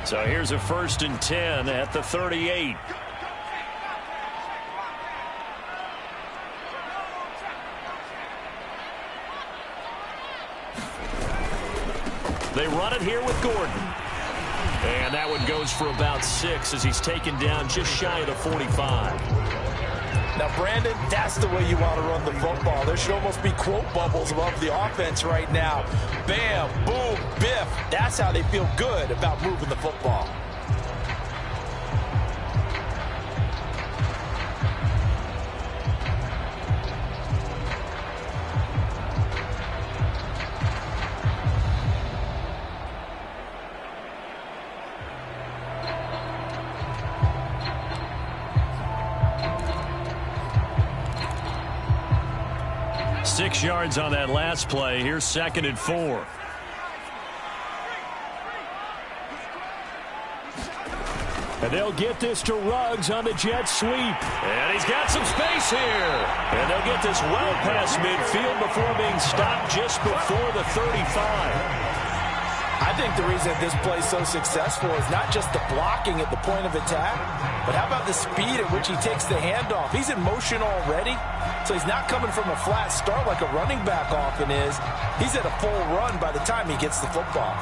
So here's a 1st and 10 at the 38. They run it here with Gordon. And that one goes for about 6 as he's taken down just shy of the 45. Now, Brandon, that's the way you want to run the football. There should almost be quote bubbles above the offense right now. Bam, boom, biff. That's how they feel good about moving the football. Six yards on that last play. Here's 2nd and 4. And they'll get this to Ruggs on the jet sweep. And he's got some space here. And they'll get this well past midfield before being stopped just before the 35. I think the reason this play is so successful is not just the blocking at the point of attack, but how about the speed at which he takes the handoff? He's in motion already, so he's not coming from a flat start like a running back often is. He's at a full run by the time he gets the football.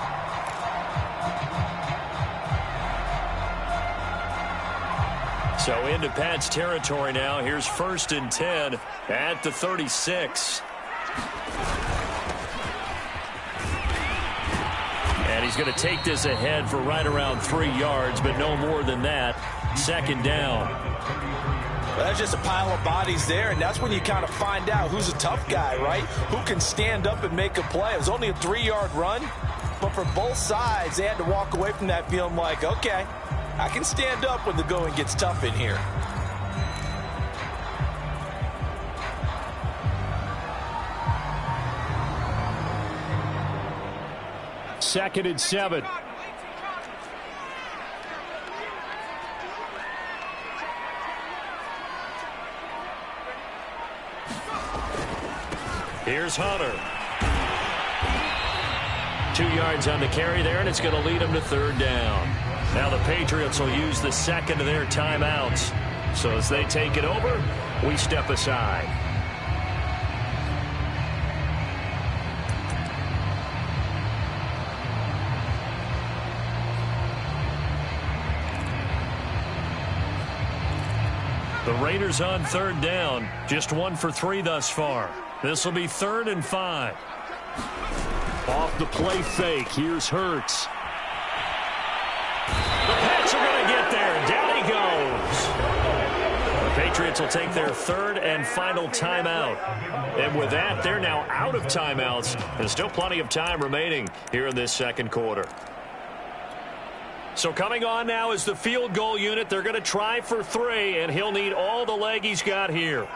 So into Pat's territory now. Here's 1st and 10 at the 36. And he's going to take this ahead for right around 3 yards, but no more than that. 2nd down. Well, that's just a pile of bodies there, and that's when you kind of find out who's a tough guy, right? Who can stand up and make a play. It was only a 3-yard run, but for both sides, they had to walk away from that feeling like, okay, I can stand up when the going gets tough in here. Second and 7. Here's Hunter. 2 yards on the carry there, and it's going to lead them to 3rd down. Now the Patriots will use the 2nd of their timeouts. So as they take it over, we step aside. The Raiders on 3rd down. Just 1 for 3 thus far. This will be 3rd and 5. Off the play fake. Here's Hurts. The Pats are going to get there. Down he goes. The Patriots will take their 3rd and final timeout. And with that, they're now out of timeouts. There's still plenty of time remaining here in this 2nd quarter. So coming on now is the field goal unit. They're going to try for 3, and he'll need all the leg he's got here.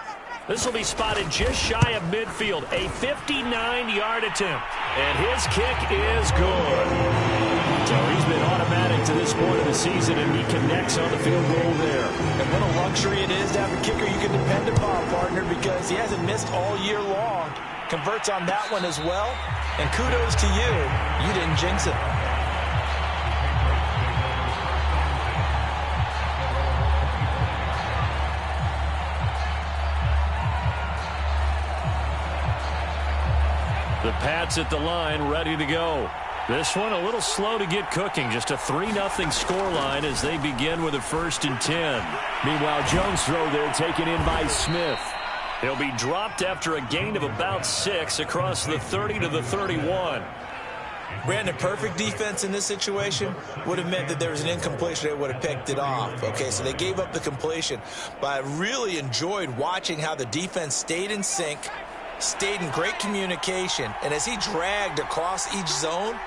This will be spotted just shy of midfield. A 59-yard attempt. And his kick is good. So he's been automatic to this point of the season, and he connects on the field goal there. And what a luxury it is to have a kicker you can depend upon, partner, because he hasn't missed all year long. Converts on that one as well. And kudos to you. You didn't jinx it. The Pats at the line, ready to go. This one a little slow to get cooking. Just a 3-0 scoreline as they begin with a 1st and 10. Meanwhile, Jones' throw there taken in by Smith. He'll be dropped after a gain of about 6 across the 30 to the 31. Brandon, perfect defense in this situation would have meant that there was an incompletion. They would have picked it off. Okay, so they gave up the completion. But I really enjoyed watching how the defense stayed in sync, stayed in great communication, and as he dragged across each zone,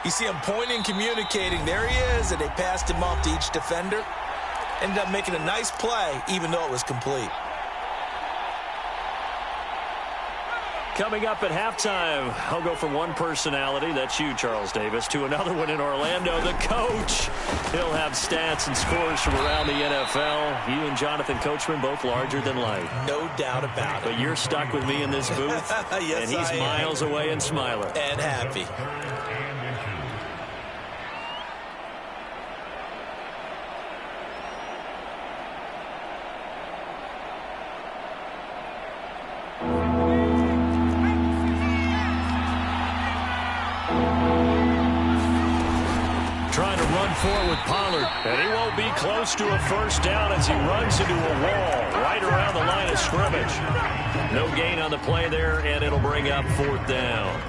you see him pointing, communicating. There he is, and they passed him off to each defender. Ended up making a nice play, even though it was complete. Coming up at halftime, I'll go from one personality, that's you, Charles Davis, to another one in Orlando, the coach. He'll have stats and scores from around the NFL. You and Jonathan Coachman, both larger than life. No doubt about it. But you're stuck with me in this booth, yes, and he's miles away and smiling. And happy. for it with Pollard. And he won't be close to a first down as he runs into a wall right around the line of scrimmage. No gain on the play there, and it'll bring up 4th down.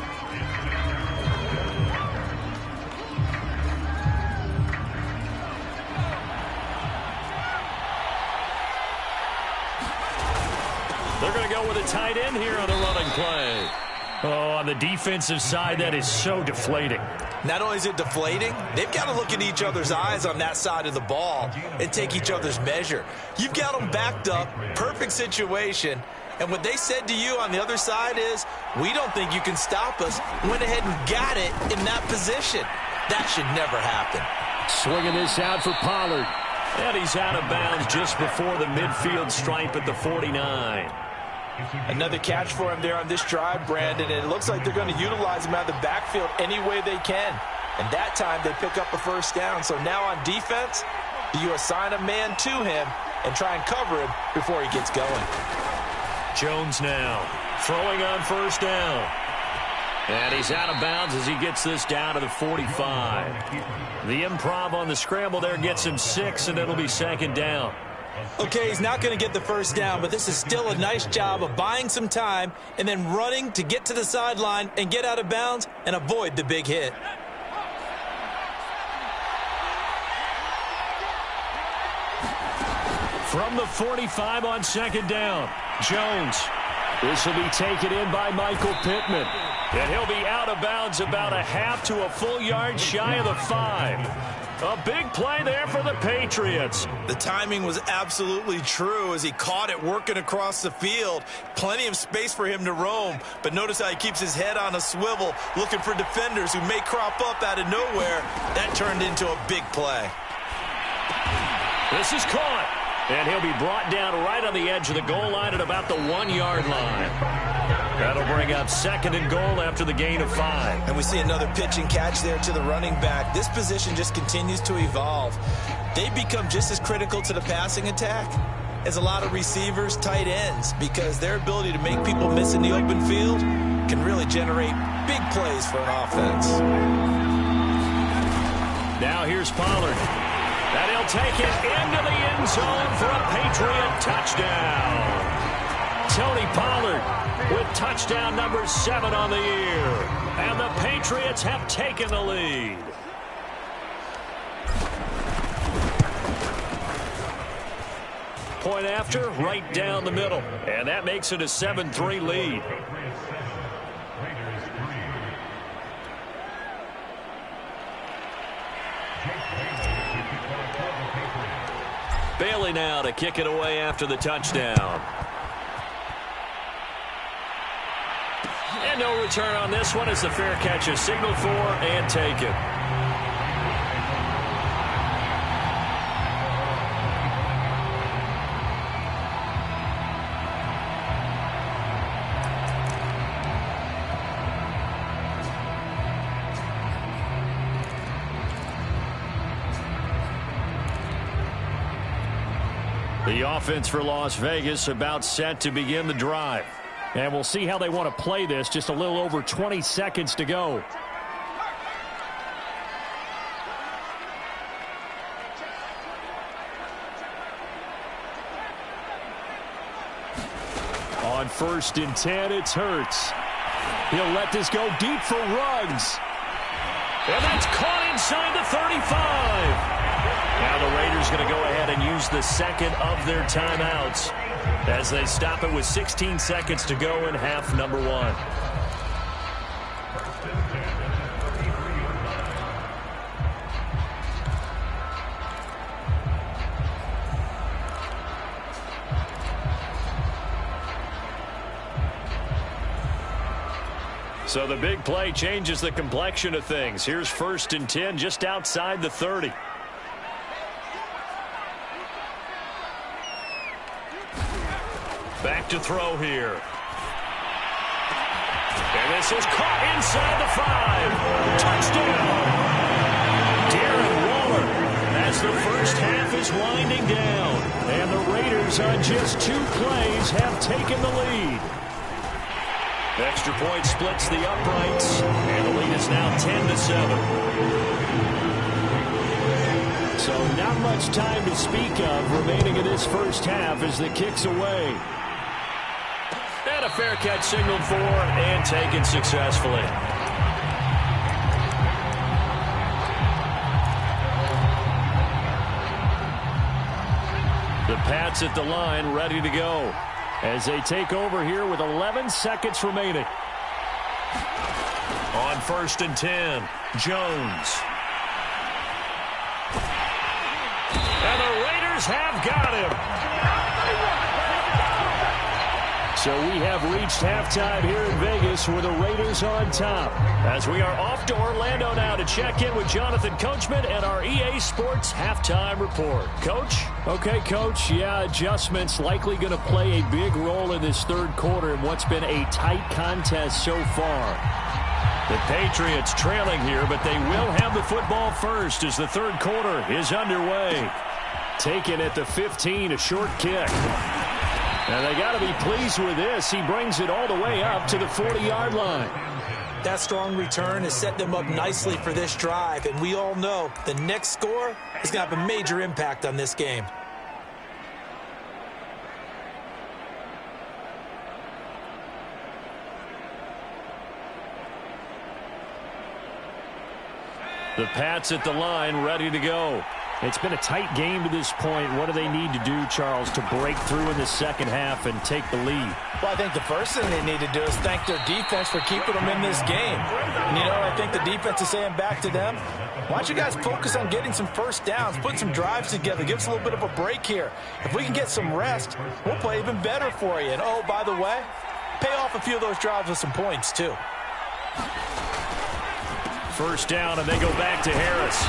They're going to go with a tight end here on the running play. Oh, on the defensive side, that is so deflating. Not only is it deflating, they've got to look in each other's eyes on that side of the ball and take each other's measure. You've got them backed up, perfect situation, and what they said to you on the other side is, we don't think you can stop us. Went ahead and got it in that position. That should never happen. Swinging this out for Pollard. And he's out of bounds just before the midfield stripe at the 49. Another catch for him there on this drive, Brandon, and it looks like they're going to utilize him out of the backfield any way they can. And that time they pick up a first down. So now on defense, do you assign a man to him and try and cover him before he gets going? Jones now throwing on first down. And he's out of bounds as he gets this down to the 45. The improv on the scramble there gets him 6, and it'll be 2nd down. Okay, he's not going to get the first down, but this is still a nice job of buying some time and then running to get to the sideline and get out of bounds and avoid the big hit. From the 45 on 2nd down, Jones. This will be taken in by Michael Pittman. And he'll be out of bounds about a half to a full yard shy of the 5. A big play there for the Patriots. The timing was absolutely true as he caught it working across the field. Plenty of space for him to roam, but notice how he keeps his head on a swivel looking for defenders who may crop up out of nowhere. That turned into a big play. This is caught. And he'll be brought down right on the edge of the goal line at about the 1-yard line. That'll bring up 2nd and goal after the gain of 5. And we see another pitch and catch there to the running back. This position just continues to evolve. They become just as critical to the passing attack as a lot of receivers, tight ends, because their ability to make people miss in the open field can really generate big plays for an offense. Now here's Pollard. And he'll take it into the end zone for a Patriot touchdown. Tony Pollard with touchdown number 7 on the year. And the Patriots have taken the lead. Point after, right down the middle. And that makes it a 7-3 lead. Bailey now to kick it away after the touchdown. And no return on this one as the fair catch is signaled for and taken. The offense for Las Vegas about set to begin the drive. And we'll see how they want to play this. Just a little over 20 seconds to go. On 1st and 10, it's Hurts. He'll let this go deep for Ruggs. And that's caught inside the 35. Now the Raiders going to go ahead and use the 2nd of their timeouts as they stop it with 16 seconds to go in half number 1. So the big play changes the complexion of things. Here's 1st and 10 just outside the 30. Back to throw here. And this is caught inside the 5. Touchdown. Darren Waller as the first half is winding down. And the Raiders on just 2 plays have taken the lead. Extra point splits the uprights. And the lead is now 10-7. So not much time to speak of remaining in this first half as the kick's away. And a fair catch signaled for and taken successfully. The Pats at the line ready to go as they take over here with 11 seconds remaining. On 1st and 10, Jones. And the Raiders have got him. So we have reached halftime here in Vegas with the Raiders on top. As we are off to Orlando now to check in with Jonathan Coachman and our EA Sports halftime report. Coach? Okay, Coach. Yeah, adjustments likely going to play a big role in this third quarter in what's been a tight contest so far. The Patriots trailing here, but they will have the football first as the third quarter is underway. Taken at the 15, a short kick. And they got to be pleased with this. He brings it all the way up to the 40-yard line. That strong return has set them up nicely for this drive, and we all know the next score is going to have a major impact on this game. The Pats at the line ready to go. It's been a tight game to this point. What do they need to do, Charles, to break through in the second half and take the lead? Well, I think the first thing they need to do is thank their defense for keeping them in this game. And, you know, I think the defense is saying back to them, why don't you guys focus on getting some first downs, put some drives together, give us a little bit of a break here. If we can get some rest, we'll play even better for you. And, oh, by the way, pay off a few of those drives with some points, too. First down, and they go back to Harris.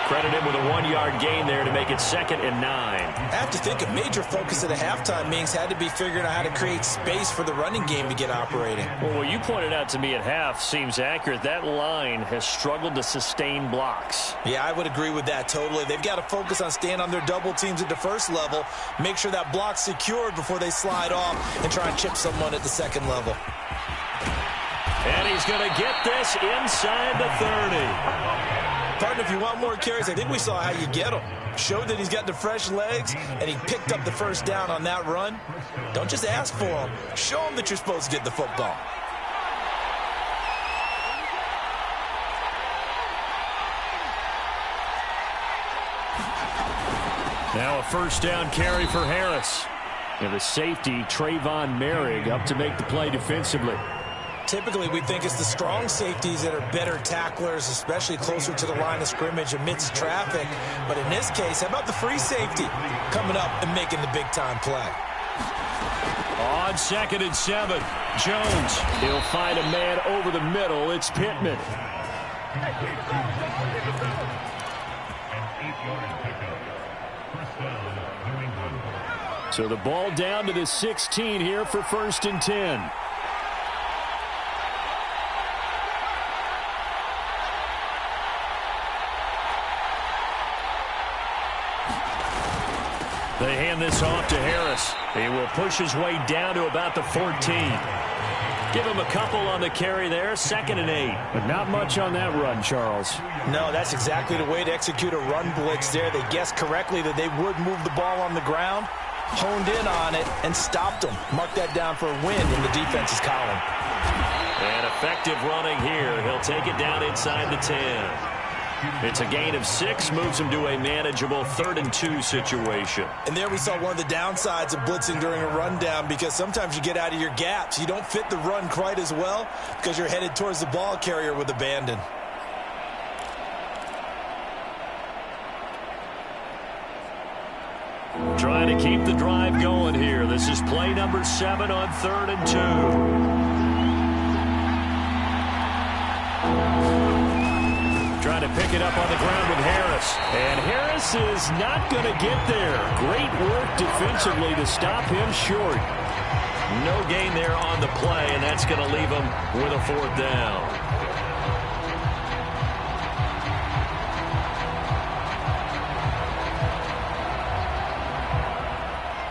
Credit him with a 1-yard gain there to make it 2nd and 9. I have to think a major focus at the halftime means had to be figuring out how to create space for the running game to get operating. Well, what you pointed out to me at half seems accurate. That line has struggled to sustain blocks. Yeah, I would agree with that totally. They've got to focus on staying on their double teams at the first level, make sure that block's secured before they slide off and try and chip someone at the second level. And he's going to get this inside the 30. Partner, if you want more carries, I think we saw how you get them. Showed that he's got the fresh legs, and he picked up the first down on that run. Don't just ask for them. Show them that you're supposed to get the football. Now a first down carry for Harris. And the safety, Trayvon Merrick, up to make the play defensively. Typically, we think it's the strong safeties that are better tacklers, especially closer to the line of scrimmage amidst traffic. But in this case, how about the free safety coming up and making the big-time play? On 2nd and 7, Jones. He'll find a man over the middle. It's Pittman. So the ball down to the 16 here for 1st and 10. They hand this off to Harris. He will push his way down to about the 14. Give him a couple on the carry there, 2nd and 8. But not much on that run, Charles. No, that's exactly the way to execute a run blitz there. They guessed correctly that they would move the ball on the ground, honed in on it, and stopped them. Mark that down for a win in the defense's column. And effective running here. He'll take it down inside the 10. It's a gain of 6, moves him to a manageable 3rd and 2 situation. And there we saw one of the downsides of blitzing during a rundown, because sometimes you get out of your gaps. You don't fit the run quite as well because you're headed towards the ball carrier with abandon. Trying to keep the drive going here. This is play number 7 on 3rd and 2. Trying to pick it up on the ground with Harris. And Harris is not going to get there. Great work defensively to stop him short. No gain there on the play, and that's going to leave him with a 4th down.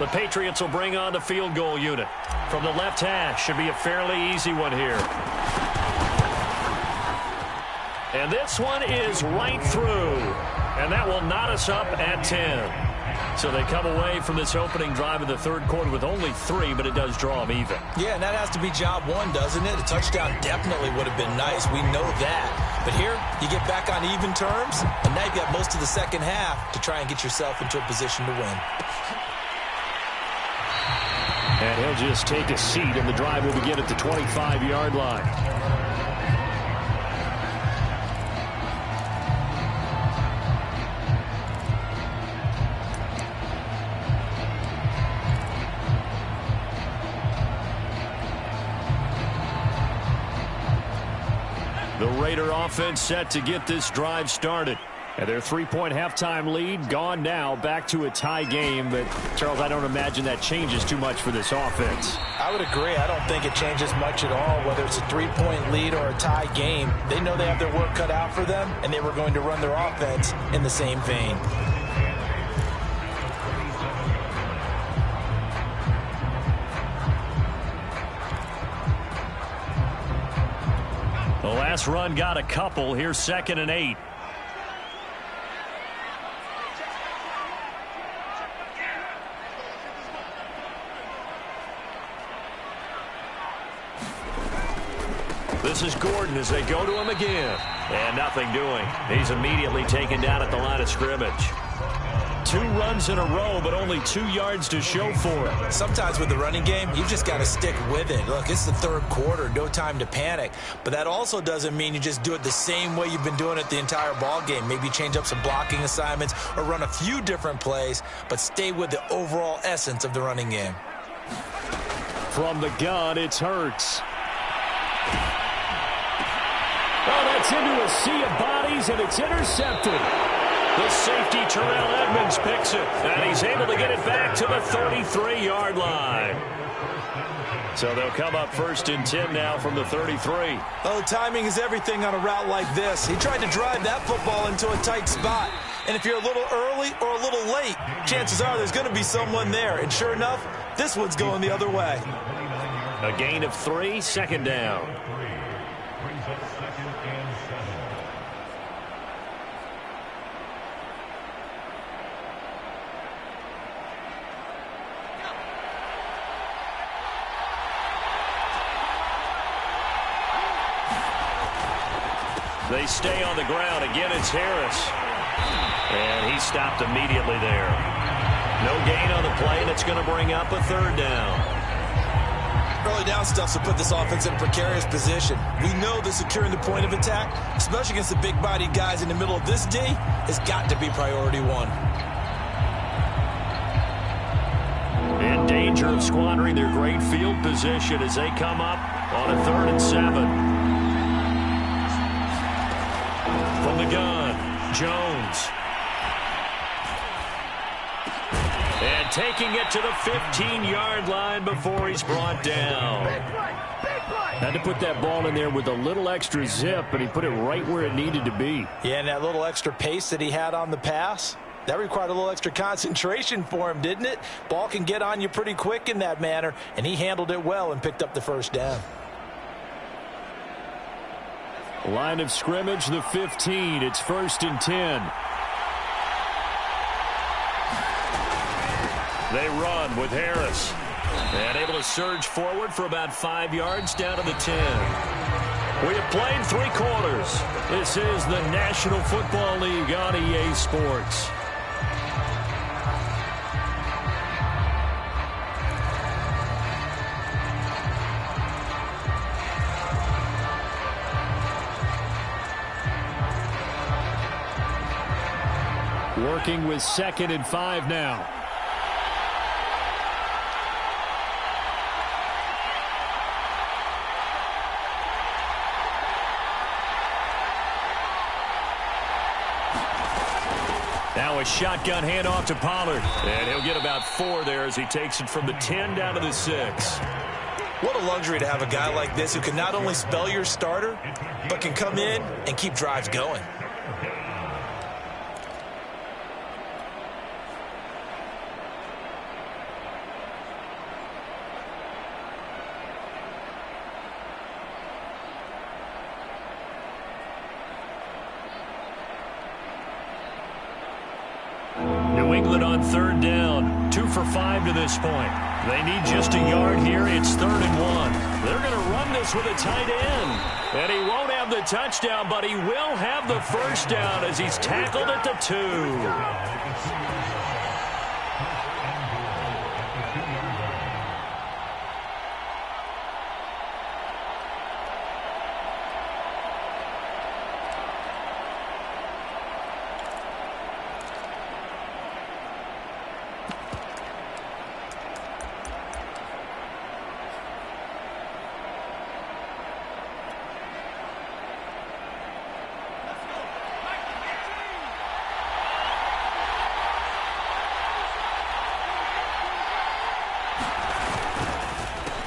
The Patriots will bring on the field goal unit. From the left hash, should be a fairly easy one here. And this one is right through. And that will knot us up at 10. So they come away from this opening drive of the third quarter with only 3, but it does draw them even. Yeah, and that has to be job one, doesn't it? A touchdown definitely would have been nice. We know that. But here, you get back on even terms, and now you've got most of the second half to try and get yourself into a position to win. And he'll just take a seat, and the drive will begin at the 25-yard line. The Raider offense set to get this drive started. And their 3-point halftime lead gone now, back to a tie game. But, Charles, I don't imagine that changes too much for this offense. I would agree. I don't think it changes much at all, whether it's a 3-point lead or a tie game. They know they have their work cut out for them, and they were going to run their offense in the same vein. The last run got a couple. Here's 2nd and 8. This is Gordon as they go to him again. And nothing doing. He's immediately taken down at the line of scrimmage. 2 runs in a row, but only 2 yards to show for it. Sometimes with the running game, you've just got to stick with it. Look, it's the third quarter, no time to panic. But that also doesn't mean you just do it the same way you've been doing it the entire ball game. Maybe change up some blocking assignments or run a few different plays, but stay with the overall essence of the running game. From the gun, it's Hurts. Oh, that's into a sea of bodies, and it's intercepted. The safety, Terrell Edmonds, picks it, and he's able to get it back to the 33-yard line. So they'll come up 1st and 10 now from the 33. Oh, timing is everything on a route like this. He tried to drive that football into a tight spot. And if you're a little early or a little late, chances are there's going to be someone there. And sure enough, this one's going the other way. A gain of 3, 2nd down. They stay on the ground. Again, it's Harris. And he stopped immediately there. No gain on the play, and it's going to bring up a 3rd down. Early down stuff to put this offense in a precarious position. We know that securing the point of attack, especially against the big-bodied guys in the middle of this D, has got to be priority 1. In danger of squandering their great field position as they come up on a 3rd and 7. From the gun, Jones. And taking it to the 15-yard line before he's brought down. Had to put that ball in there with a little extra zip, and he put it right where it needed to be. Yeah, and that little extra pace that he had on the pass, that required a little extra concentration for him, didn't it? Ball can get on you pretty quick in that manner, and he handled it well and picked up the 1st down. Line of scrimmage, the 15. It's 1st and 10. They run with Harris. And able to surge forward for about 5 yards down to the 10. We have played 3 quarters. This is the National Football League on EA Sports. Working with 2nd and 5 now. Now a shotgun handoff to Pollard. And he'll get about 4 there as he takes it from the 10 down to the 6. What a luxury to have a guy like this who can not only spell your starter, but can come in and keep drives going. New England on third down. 2 for 5 to this point. They need just a yard here. It's 3rd and 1. They're going to run this with a tight end. And he won't have the touchdown, but he will have the first down as he's tackled at the 2.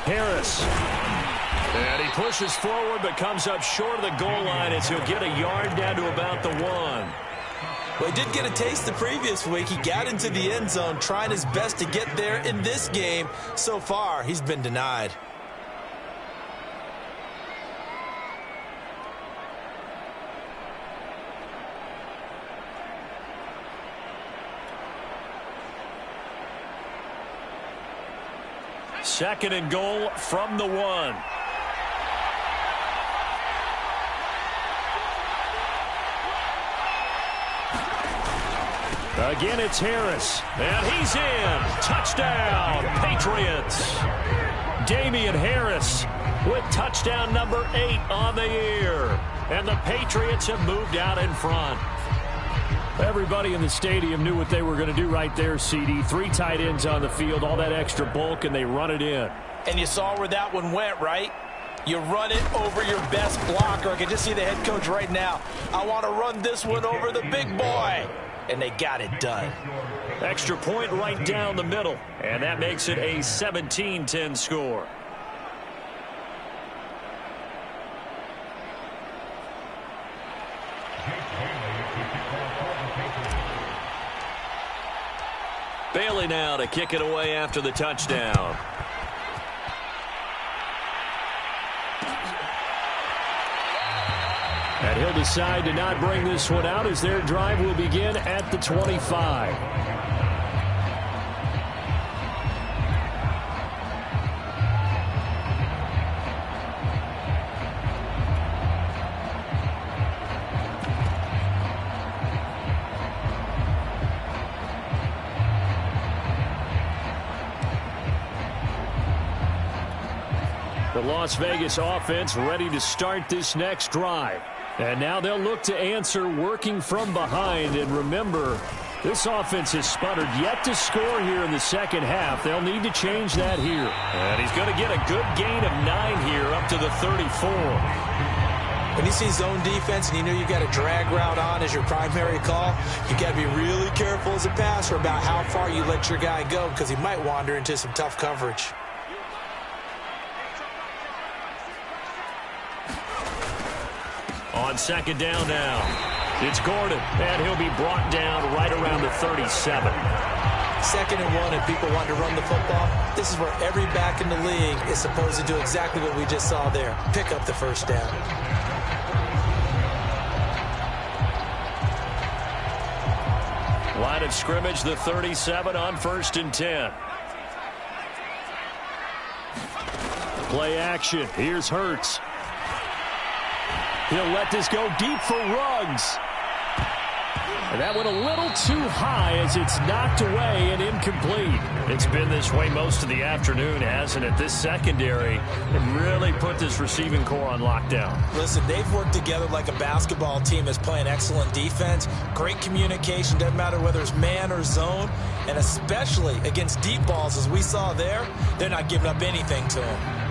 Harris. And he pushes forward but comes up short of the goal line as he'll get a yard down to about the 1. Well, he did get a taste the previous week. He got into the end zone trying his best to get there in this game. So far, he's been denied. Second and goal from the 1. Again, it's Harris. And he's in. Touchdown, Patriots. Damian Harris with touchdown number 8 on the year. And the Patriots have moved out in front. Everybody in the stadium knew what they were going to do right there, CD. 3 tight ends on the field, all that extra bulk, and they run it in. And you saw where that one went, right? You run it over your best blocker. I can just see the head coach right now. I want to run this one over the big boy. And they got it done. Extra point right down the middle. And that makes it a 17-10 score. Bailey now to kick it away after the touchdown. And he'll decide to not bring this one out as their drive will begin at the 25. The Las Vegas offense ready to start this next drive. And now they'll look to answer working from behind. And remember, this offense has sputtered yet to score here in the second half. They'll need to change that here. And he's going to get a good gain of 9 here up to the 34. When you see zone defense and you know you got a drag route on as your primary call, you got to be really careful as a passer about how far you let your guy go because he might wander into some tough coverage. On second down now, it's Gordon, and he'll be brought down right around the 37. Second and 1, and people want to run the football. This is where every back in the league is supposed to do exactly what we just saw there. Pick up the first down. Line of scrimmage, the 37 on 1st and 10. Play action. Here's Hurts. He'll let this go deep for Ruggs. And that went a little too high as it's knocked away and incomplete. It's been this way most of the afternoon, hasn't it? This secondary really put this receiving core on lockdown. Listen, they've worked together like a basketball team that's playing excellent defense. Great communication, doesn't matter whether it's man or zone. And especially against deep balls, as we saw there, they're not giving up anything to them.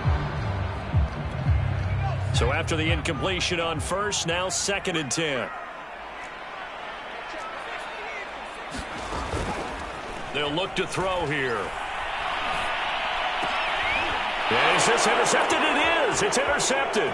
So after the incompletion on first, now 2nd and 10. They'll look to throw here. Is this intercepted? It is. It's intercepted.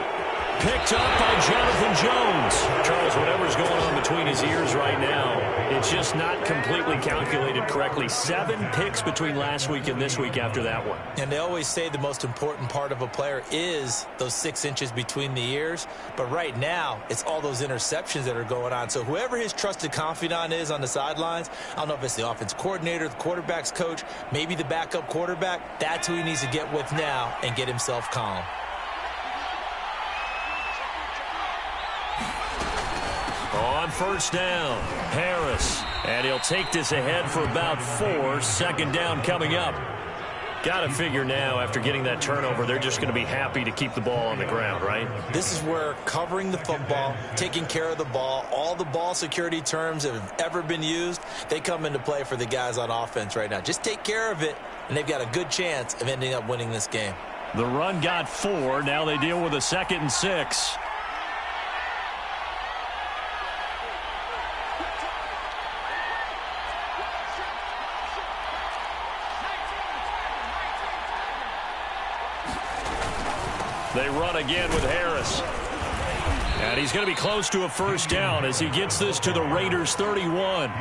Picked up by Jonathan Jones. Charles, whatever's going on between his ears right now, it's just not completely calculated correctly. 7 picks between last week and this week after that one. And they always say the most important part of a player is those 6 inches between the ears. But right now, it's all those interceptions that are going on. So whoever his trusted confidant is on the sidelines, I don't know if it's the offense coordinator, the quarterback's coach, maybe the backup quarterback, that's who he needs to get with now and get himself calm. On first down, Harris. And he'll take this ahead for about 4. Second down coming up. Got to figure now, after getting that turnover, they're just going to be happy to keep the ball on the ground, right? This is where covering the football, taking care of the ball, all the ball security terms that have ever been used, they come into play for the guys on offense right now. Just take care of it, and they've got a good chance of ending up winning this game. The run got 4. Now they deal with a 2nd and 6. They run again with Harris. And he's going to be close to a first down as he gets this to the Raiders' 31.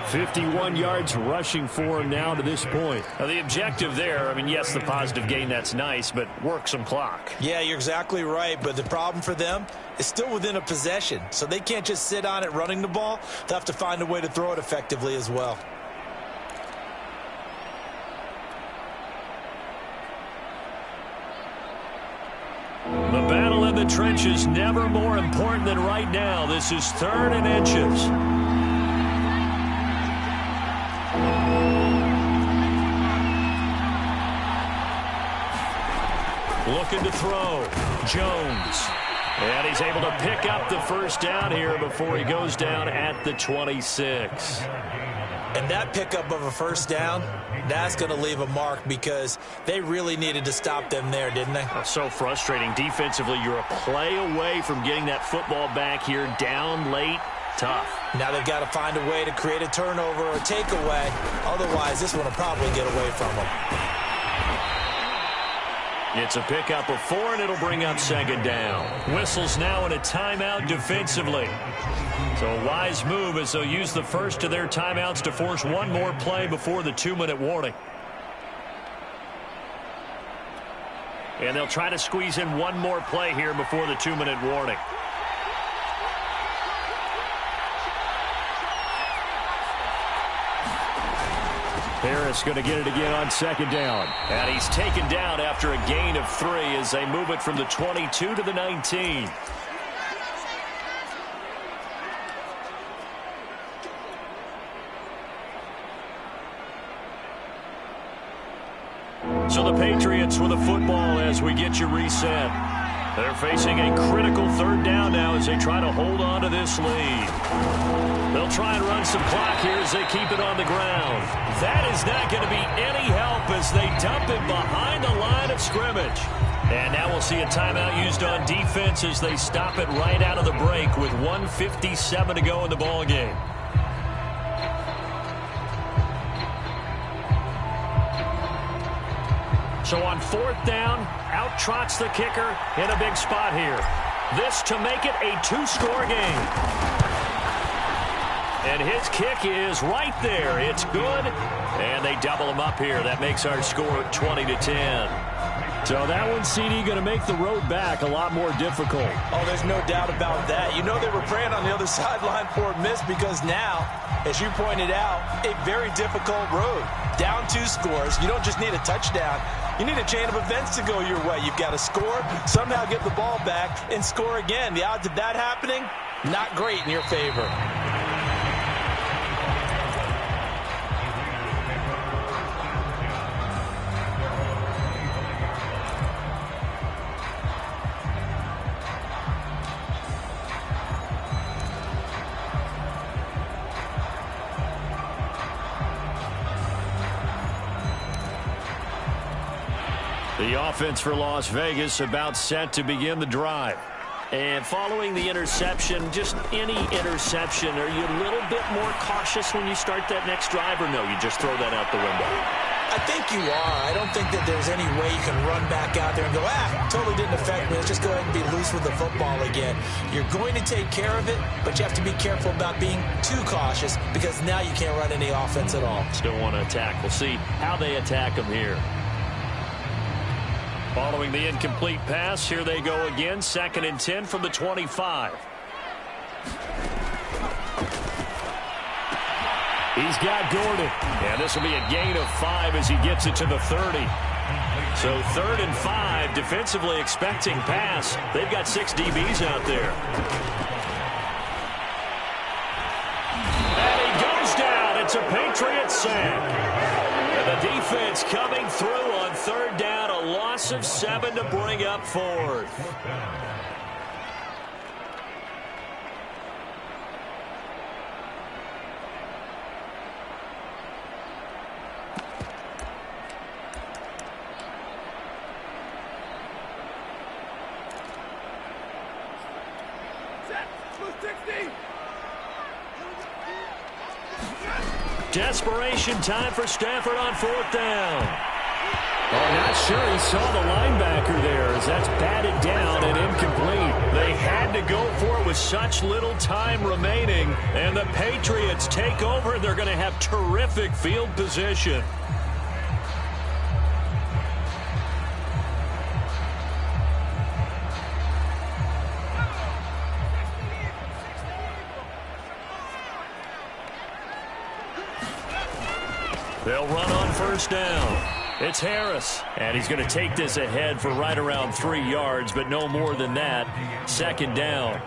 51 yards rushing for him now to this point. Now the objective there, I mean, yes, the positive gain, that's nice, but work some clock. Yeah, you're exactly right, but the problem for them is still within a possession. So they can't just sit on it running the ball. They'll have to find a way to throw it effectively as well. The battle in the trenches never more important than right now. This is 3rd and inches. Looking to throw. Jones. And he's able to pick up the first down here before he goes down at the 26. And that pickup of a first down, that's going to leave a mark because they really needed to stop them there, didn't they? Oh, so frustrating. Defensively, you're a play away from getting that football back here down late. Tough. Now they've got to find a way to create a turnover or takeaway. Otherwise, this one will probably get away from them. It's a pickup of 4, and it'll bring up 2nd down. Whistles now in a timeout defensively. So a wise move as they'll use the first of their timeouts to force one more play before the 2-minute warning. And they'll try to squeeze in one more play here before the 2-minute warning. Harris going to get it again on 2nd down. And he's taken down after a gain of 3 as they move it from the 22 to the 19. So the Patriots with the football as we get you reset. They're facing a critical 3rd down now as they try to hold on to this lead. They'll try and run some clock here as they keep it on the ground. That is not going to be any help as they dump it behind the line of scrimmage. And now we'll see a timeout used on defense as they stop it right out of the break with 1:57 to go in the ballgame. So on 4th down, out trots the kicker in a big spot here. This to make it a 2-score game. And his kick is right there. It's good. And they double him up here. That makes our score 20-10. So that one, CD, going to make the road back a lot more difficult. Oh, there's no doubt about that. You know they were praying on the other sideline for a miss because now, as you pointed out, a very difficult road. Down 2 scores. You don't just need a touchdown. You need a chain of events to go your way. You've got to score, somehow get the ball back, and score again. The odds of that happening, not great in your favor. The offense for Las Vegas about set to begin the drive. And following the interception, just any interception, are you a little bit more cautious when you start that next drive, or no, you just throw that out the window? I think you are. I don't think that there's any way you can run back out there and go, totally didn't affect me. Let's just go ahead and be loose with the football again. You're going to take care of it, but you have to be careful about being too cautious because now you can't run any offense at all. Still want to attack. We'll see how they attack them here. Following the incomplete pass, here they go again. 2nd and 10 from the 25. He's got Gordon. And this will be a gain of 5 as he gets it to the 30. So 3rd and 5, defensively expecting pass. They've got 6 DBs out there. And he goes down. It's a Patriots sack. And the defense coming through on 3rd down. A loss of 7 to bring up 4th. Desperation time for Stafford on 4th down. Oh, not sure he saw the linebacker there as that's batted down and incomplete. They had to go for it with such little time remaining. And the Patriots take over. They're going to have terrific field position. They'll run on 1st down. It's Harris, and he's going to take this ahead for right around 3 yards, but no more than that. 2nd down.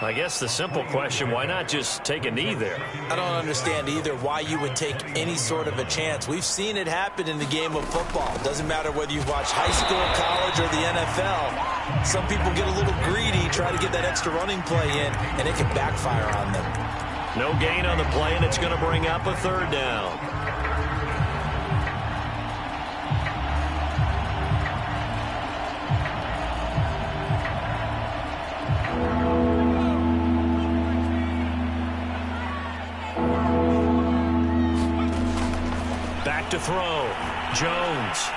I guess the simple question, why not just take a knee there? I don't understand either why you would take any sort of a chance. We've seen it happen in the game of football. It doesn't matter whether you've watched high school, college, or the NFL. Some people get a little greedy, try to get that extra running play in, and it can backfire on them. No gain on the play, and it's going to bring up a 3rd down. Back to throw. Jones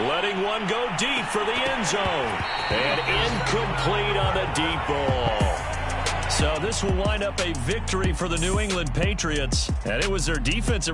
letting one go deep for the end zone. And incomplete on the deep ball. So this will wind up a victory for the New England Patriots. And it was their defense that really